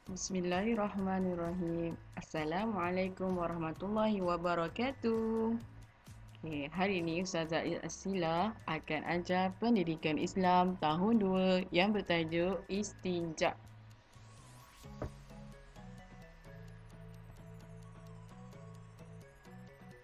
Bismillahirrahmanirrahim. Assalamualaikum warahmatullahi wabarakatuh. Hari ini Ustazah Asila akan ajar pendidikan Islam tahun 2 yang bertajuk Istinja.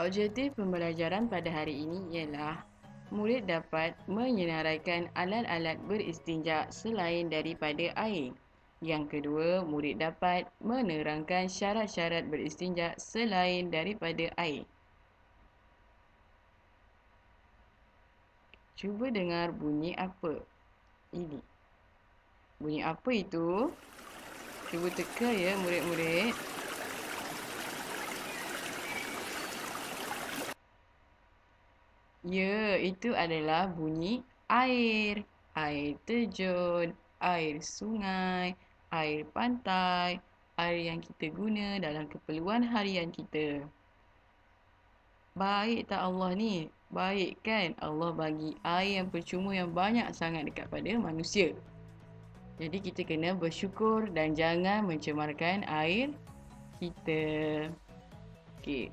Objektif pembelajaran pada hari ini ialah murid dapat menyenaraikan alat-alat beristinja selain daripada air. Yang kedua, murid dapat menerangkan syarat-syarat beristinja selain daripada air. Cuba dengar bunyi apa ini. Bunyi apa itu? Cuba teka ya murid-murid. Ya, itu adalah bunyi air. Air terjun, air sungai, air pantai, air yang kita guna dalam keperluan harian kita. Baik tak Allah ni? Baik kan? Allah bagi air yang percuma yang banyak sangat dekat pada manusia. Jadi kita kena bersyukur dan jangan mencemarkan air kita. Okey.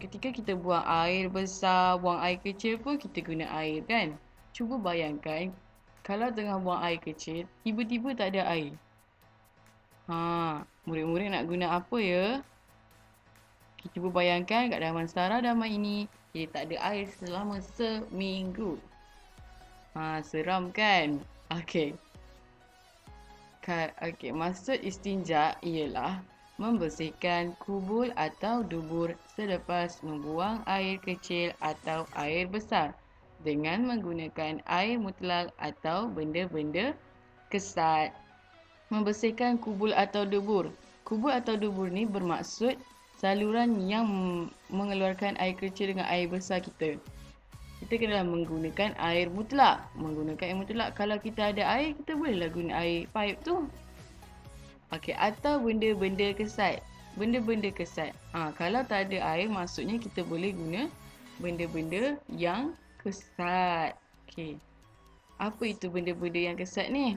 Ketika kita buang air besar, buang air kecil pun kita guna air kan? Cuba bayangkan kalau tengah buang air kecil, tiba-tiba tak ada air. Murid-murid nak guna apa ya? Cuba bayangkan kat Damansara Dama ini, dia tak ada air selama seminggu. Seram kan? Okey. Maksud istinja ialah membersihkan kubul atau dubur selepas membuang air kecil atau air besar dengan menggunakan air mutlak atau benda-benda kesat. Membersihkan kubul atau dubur. Kubul atau dubur ni bermaksud saluran yang mengeluarkan air kecil dengan air besar kita. Kita kena menggunakan air mutlak. Menggunakan air mutlak, kalau kita ada air, kita bolehlah guna air pipe tu. Okey, atau benda-benda kesat. Benda-benda kesat. Kalau tak ada air, maksudnya kita boleh guna benda-benda yang kesat. Okey. Apa itu benda-benda yang kesat ni?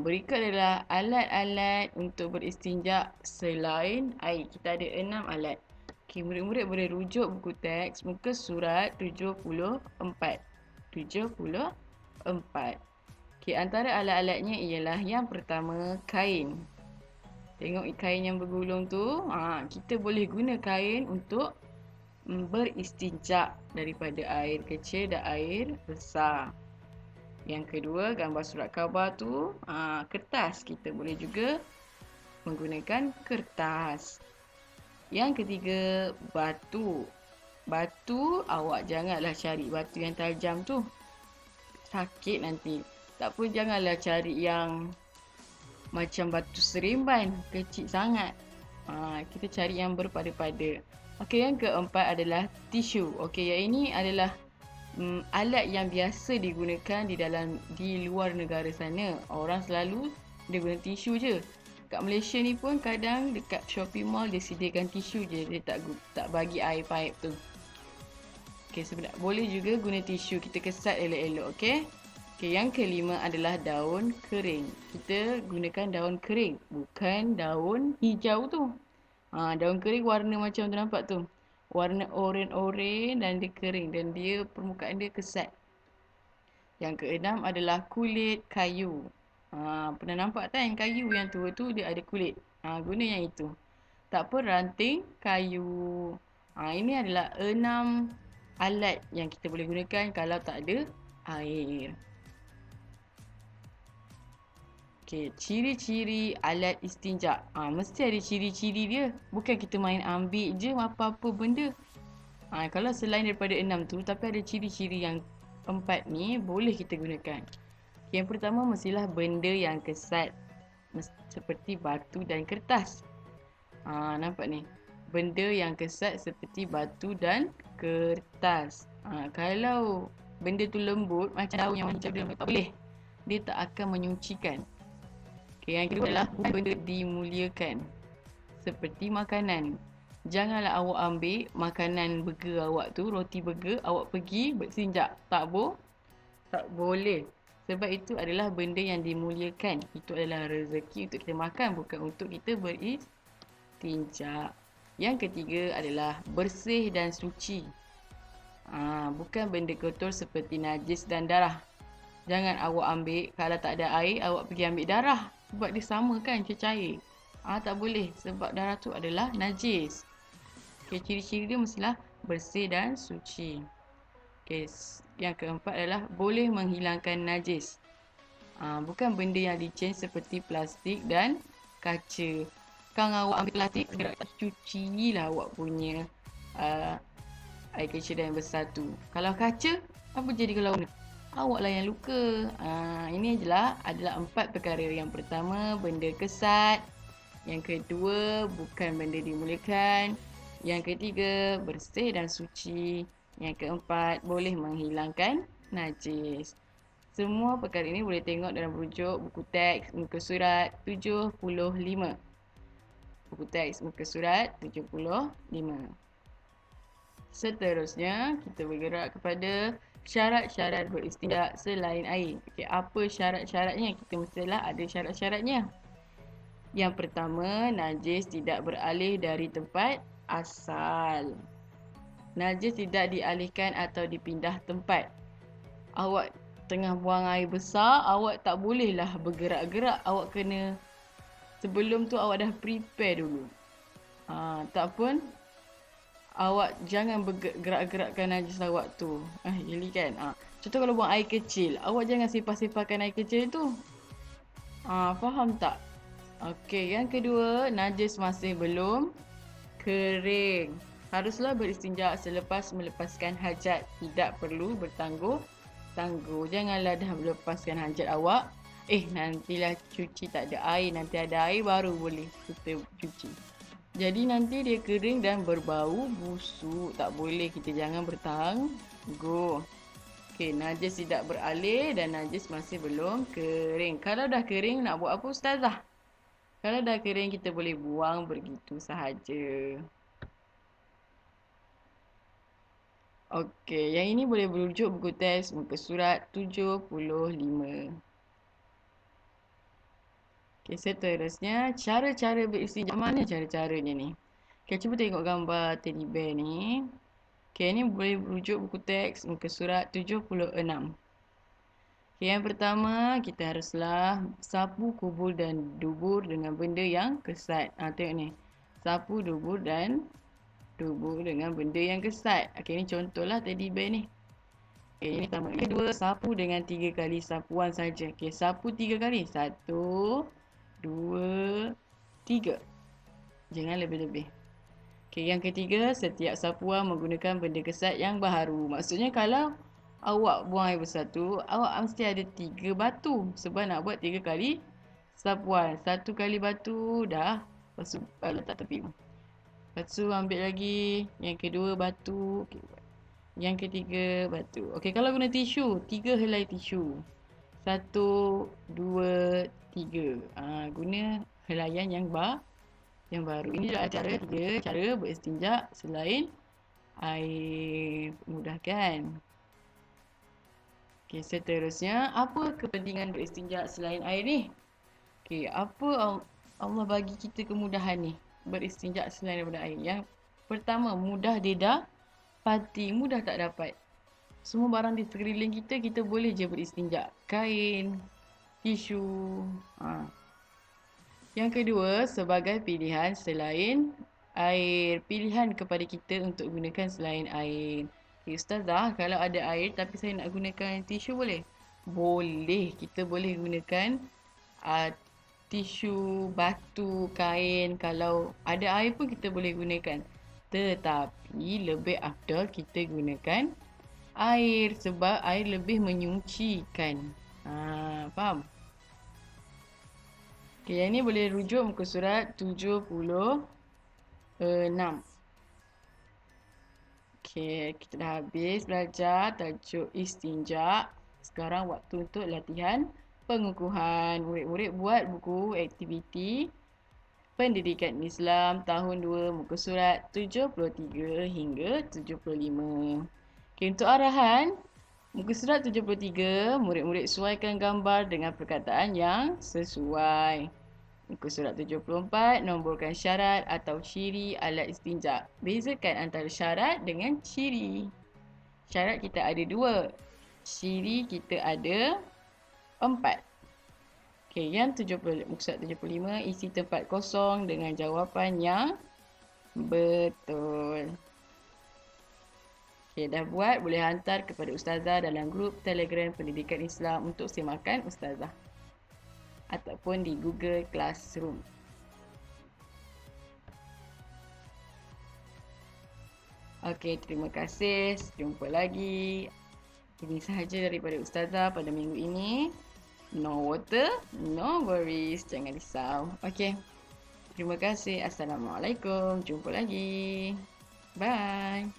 Berikut adalah alat-alat untuk beristinja selain air. Kita ada 6 alat. Okey, murid-murid boleh rujuk buku teks muka surat 74. 74. Okey, antara alat-alatnya ialah yang pertama, kain. Tengok kain yang bergulung tu. Kita boleh guna kain untuk beristinja daripada air kecil dan air besar. Yang kedua, gambar surat khabar tu, kertas. Kita boleh juga menggunakan kertas. Yang ketiga, batu. Batu, awak janganlah cari batu yang tajam tu. Sakit nanti. Tak pun janganlah cari yang macam batu seremban, kecil sangat. Kita cari yang berpada-pada. Okey, yang keempat adalah tisu. Okey, yang ini adalah alat yang biasa digunakan di luar negara sana. Orang selalu dia guna tisu je. Kat Malaysia ni pun kadang dekat shopping mall dia sediakan tisu je. Dia tak bagi air pipe tu. Okey, sebenarnya boleh juga guna tisu. Kita kesat elok-elok, okey? Okey, yang kelima adalah daun kering. Kita gunakan daun kering, bukan daun hijau tu. Daun kering warna macam tu, nampak tu. Warna oren-oren dan dia kering dan dia permukaan dia kesat. Yang keenam adalah kulit kayu. Pernah nampak tak yang kayu yang tua tu dia ada kulit. Guna yang itu. Tak apa, ranting kayu. Ini adalah 6 alat yang kita boleh gunakan kalau tak ada air. Okey, ciri-ciri alat istinja. Mesti ada ciri-ciri dia. Bukan kita main ambil je apa-apa benda. Kalau selain daripada 6 tu, tapi ada ciri-ciri yang 4 ni, boleh kita gunakan. Yang pertama, mestilah benda yang kesat. Seperti batu dan kertas. Nampak ni? Benda yang kesat seperti batu dan kertas. Kalau benda tu lembut, macam daun yang macam dia, tak boleh. Dia tak akan menyucikan. Yang kedua adalah benda dimuliakan. Seperti makanan. Janganlah awak ambil makanan burger awak tu, roti burger, awak pergi berstinja. Tak boleh. Sebab itu adalah benda yang dimuliakan. Itu adalah rezeki untuk kita makan, bukan untuk kita beristinja. Yang ketiga adalah bersih dan suci. Bukan benda kotor seperti najis dan darah. Jangan awak ambil, kalau tak ada air, awak pergi ambil darah. Sebab dia sama kan, cecair. Tak boleh, sebab darah tu adalah najis. Okay, ciri-ciri dia mestilah bersih dan suci. Okay, yang keempat adalah boleh menghilangkan najis. Bukan benda yang licin seperti plastik dan kaca. Kang awak ambil plastik, segera cucilah awak punya air kecil dan besar tu. Kalau kaca, apa jadi kalau awaklah yang luka. Ini adalah 4 perkara. Yang pertama, benda kesat. Yang kedua, bukan benda dimuliakan. Yang ketiga, bersih dan suci. Yang keempat, boleh menghilangkan najis. Semua perkara ini boleh tengok dalam rujuk buku teks muka surat 75. Buku teks muka surat 75. Seterusnya, kita bergerak kepada syarat-syarat beristinja selain air. Okay, apa syarat-syaratnya? Kita mestilah ada syarat-syaratnya. Yang pertama, najis tidak beralih dari tempat asal. Najis tidak dialihkan atau dipindah tempat. Awak tengah buang air besar, awak tak bolehlah bergerak-gerak. Awak kena, sebelum tu awak dah prepare dulu. Tak pun, awak jangan bergerak-gerakkan najis awak tu. Yelah kan. Contoh kalau buang air kecil, awak jangan sipah-sipahkan air kecil tu. Faham tak? Okey, yang kedua, najis masih belum kering. Haruslah beristinja selepas melepaskan hajat. Tidak perlu bertangguh-tangguh. Janganlah dah melepaskan hajat awak, nantilah cuci tak ada air. Nanti ada air baru boleh kita cuci. Jadi nanti dia kering dan berbau busuk. Tak boleh, kita jangan bertangguh. Okey, najis tidak beralih dan najis masih belum kering. Kalau dah kering, nak buat apa ustazah? Kalau dah kering, kita boleh buang begitu sahaja. Okey, yang ini boleh berujuk buku teks muka surat 75. Okey, seterusnya cara-cara beristinja. Mana cara-caranya ni? Okey, cuba tengok gambar teddy bear ni. Okey, ini boleh berujuk buku teks muka surat 76. Okey, yang pertama, kita haruslah sapu kubur dan dubur dengan benda yang kesat. Tengok ni. Sapu, dubur dan dubur dengan benda yang kesat. Okey, ini contohlah teddy bear ni. Okey, ini pertama. Yang kedua, sapu dengan 3 kali sapuan saja. Okey, sapu 3 kali. 1, 2, 3. Jangan lebih-lebih. Okey, yang ketiga, setiap sapuan menggunakan benda kesat yang baharu. Maksudnya kalau awak buang air besar tu, awak mesti ada 3 batu. Sebab nak buat 3 kali sapuan. 1 kali batu dah. Lepas tu letak tepi. Lepas tu ambil lagi. Yang kedua batu. Okay. Yang ketiga batu. Okey, kalau guna tisu, 3 helai tisu. 1, 2, 3. Guna helaian yang baru. Ini adalah tiga cara beristinja selain air. Mudah kan? Okey, seterusnya, apa kepentingan beristinja selain air ni? Okey, apa Allah bagi kita kemudahan ni? Beristinja selain daripada air. Yang pertama, mudah didapati. Mudah tak dapat. Semua barang di sekeliling kita, kita boleh je beristinja. Kain, tisu. Yang kedua, sebagai pilihan selain air. Pilihan kepada kita untuk gunakan selain air. Okay, ustazah, kalau ada air tapi saya nak gunakan tisu boleh? Boleh. Kita boleh gunakan tisu, batu, kain. Kalau ada air pun kita boleh gunakan. Tetapi lebih afdal kita gunakan air. Sebab air lebih menyucikan. Faham? Okay, yang ni boleh rujuk muka surat 76. Okay, kita dah habis belajar tajuk istinja. Sekarang waktu untuk latihan pengukuhan. Murid-murid buat buku aktiviti Pendidikan Islam tahun 2 muka surat 73 hingga 75. Okay, untuk arahan, Muka surat 73, murid-murid sesuaikan gambar dengan perkataan yang sesuai. Muka surat 74, nomborkan syarat atau ciri alat istinja. Bezakan antara syarat dengan ciri. Syarat kita ada 2. Ciri kita ada 4. Okey, yang 70, muka surat 75, isi tempat kosong dengan jawapan yang betul. Okey, dah buat, boleh hantar kepada ustazah dalam grup Telegram Pendidikan Islam untuk semakan ustazah. Ataupun di Google Classroom. Okey, terima kasih. Jumpa lagi. Ini sahaja daripada ustazah pada minggu ini. No water, no worries. Jangan risau. Okey. Terima kasih. Assalamualaikum. Jumpa lagi. Bye.